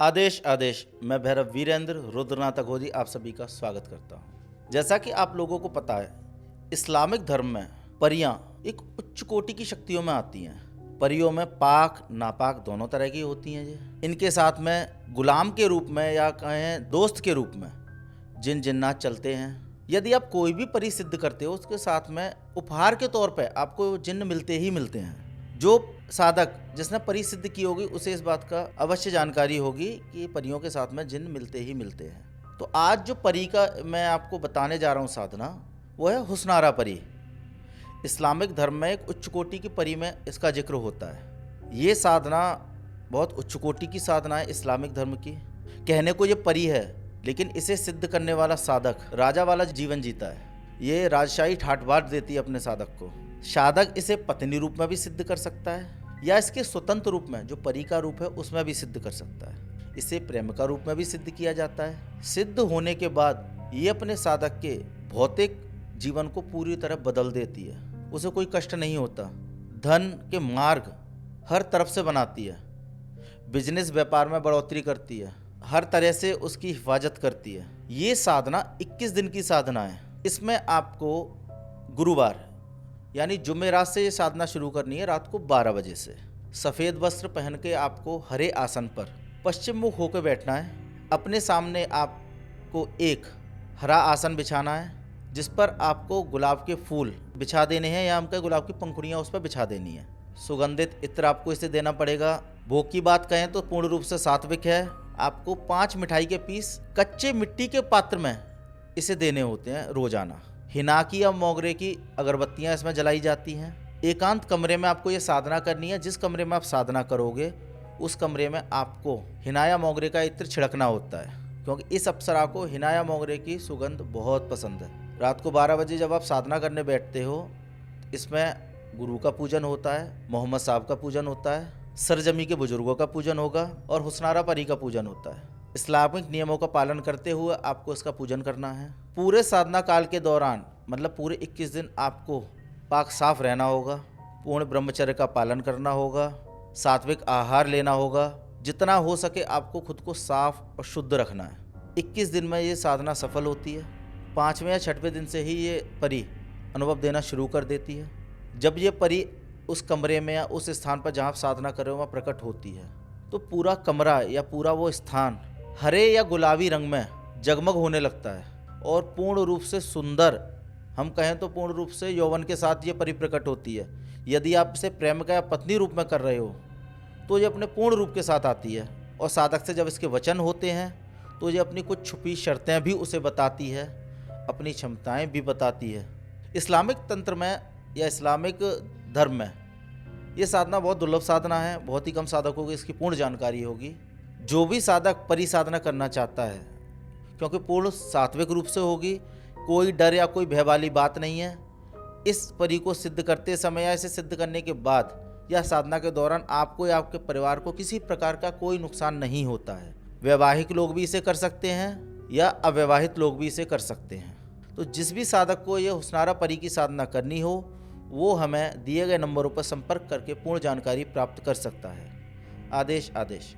आदेश आदेश। मैं भैरव वीरेंद्र रुद्रनाथ अघोरी आप सभी का स्वागत करता हूँ। जैसा कि आप लोगों को पता है, इस्लामिक धर्म में परियां एक उच्च कोटि की शक्तियों में आती हैं। परियों में पाक नापाक दोनों तरह की होती हैं। इनके साथ में गुलाम के रूप में या कहें दोस्त के रूप में जिन जिन्नात चलते हैं। यदि आप कोई भी परी सिद्ध करते हो, उसके साथ में उपहार के तौर पर आपको जिन्न मिलते ही मिलते हैं। जो साधक जिसने परी सिद्ध की होगी उसे इस बात का अवश्य जानकारी होगी कि परियों के साथ में जिन्न मिलते ही मिलते हैं। तो आज जो परी का मैं आपको बताने जा रहा हूँ साधना, वो है हुस्नारा परी। इस्लामिक धर्म में एक उच्च कोटि की परी में इसका जिक्र होता है। ये साधना बहुत उच्च कोटि की साधना है इस्लामिक धर्म की। कहने को ये परी है, लेकिन इसे सिद्ध करने वाला साधक राजा वाला जीवन जीता है। ये राजशाही ठाट बाट देती है अपने साधक को। साधक इसे पत्नी रूप में भी सिद्ध कर सकता है, या इसके स्वतंत्र रूप में जो परी का रूप है उसमें भी सिद्ध कर सकता है। इसे प्रेम का रूप में भी सिद्ध किया जाता है। सिद्ध होने के बाद ये अपने साधक के भौतिक जीवन को पूरी तरह बदल देती है। उसे कोई कष्ट नहीं होता। धन के मार्ग हर तरफ से बनाती है। बिजनेस व्यापार में बढ़ोतरी करती है। हर तरह से उसकी हिफाजत करती है। ये साधना 21 दिन की साधना है। इसमें आपको गुरुवार यानी जुमेरात से ये साधना शुरू करनी है। रात को 12 बजे से सफ़ेद वस्त्र पहन के आपको हरे आसन पर पश्चिम मुख होकर बैठना है। अपने सामने आपको एक हरा आसन बिछाना है, जिस पर आपको गुलाब के फूल बिछा देने हैं, या हमके गुलाब की पंखुड़ियाँ उस पर बिछा देनी है। सुगंधित इत्र आपको इसे देना पड़ेगा। भोग की बात कहें तो पूर्ण रूप से सात्विक है। आपको 5 मिठाई के पीस कच्चे मिट्टी के पात्र में इसे देने होते हैं रोजाना। हिनाकी या मोगरे की अगरबत्तियां इसमें जलाई जाती हैं। एकांत कमरे में आपको ये साधना करनी है। जिस कमरे में आप साधना करोगे उस कमरे में आपको हिनाया मोगरे का इत्र छिड़कना होता है, क्योंकि इस अप्सरा को हिनाया मोगरे की सुगंध बहुत पसंद है। रात को 12 बजे जब आप साधना करने बैठते हो, इसमें गुरु का पूजन होता है, मोहम्मद साहब का पूजन होता है, सरजमी के बुजुर्गों का पूजन होगा और हुस्नारा परी का पूजन होता है। इस्लामिक नियमों का पालन करते हुए आपको इसका पूजन करना है। पूरे साधना काल के दौरान मतलब पूरे 21 दिन आपको पाक साफ रहना होगा। पूर्ण ब्रह्मचर्य का पालन करना होगा। सात्विक आहार लेना होगा। जितना हो सके आपको खुद को साफ और शुद्ध रखना है। 21 दिन में ये साधना सफल होती है। 5वें या 6वें दिन से ही ये परी अनुभव देना शुरू कर देती है। जब ये परी उस कमरे में या उस स्थान पर जहाँ आप साधना कर रहे हो वहाँ प्रकट होती है, तो पूरा कमरा या पूरा वो स्थान हरे या गुलाबी रंग में जगमग होने लगता है और पूर्ण रूप से सुंदर, हम कहें तो पूर्ण रूप से यौवन के साथ ये परिप्रकट होती है। यदि आप इसे प्रेम का या पत्नी रूप में कर रहे हो तो ये अपने पूर्ण रूप के साथ आती है। और साधक से जब इसके वचन होते हैं तो ये अपनी कुछ छुपी शर्तें भी उसे बताती है, अपनी क्षमताएं भी बताती है। इस्लामिक तंत्र में या इस्लामिक धर्म में ये साधना बहुत दुर्लभ साधना है। बहुत ही कम साधकों को इसकी पूर्ण जानकारी होगी। जो भी साधक परी साधना करना चाहता है, क्योंकि पूर्ण सात्विक रूप से होगी, कोई डर या कोई भय वाली बात नहीं है। इस परी को सिद्ध करते समय या इसे सिद्ध करने के बाद या साधना के दौरान आपको या आपके परिवार को किसी प्रकार का कोई नुकसान नहीं होता है। वैवाहिक लोग भी इसे कर सकते हैं या अवैवाहित लोग भी इसे कर सकते हैं। तो जिस भी साधक को ये हुस्नारा परी की साधना करनी हो, वो हमें दिए गए नंबरों पर संपर्क करके पूर्ण जानकारी प्राप्त कर सकता है। आदेश आदेश।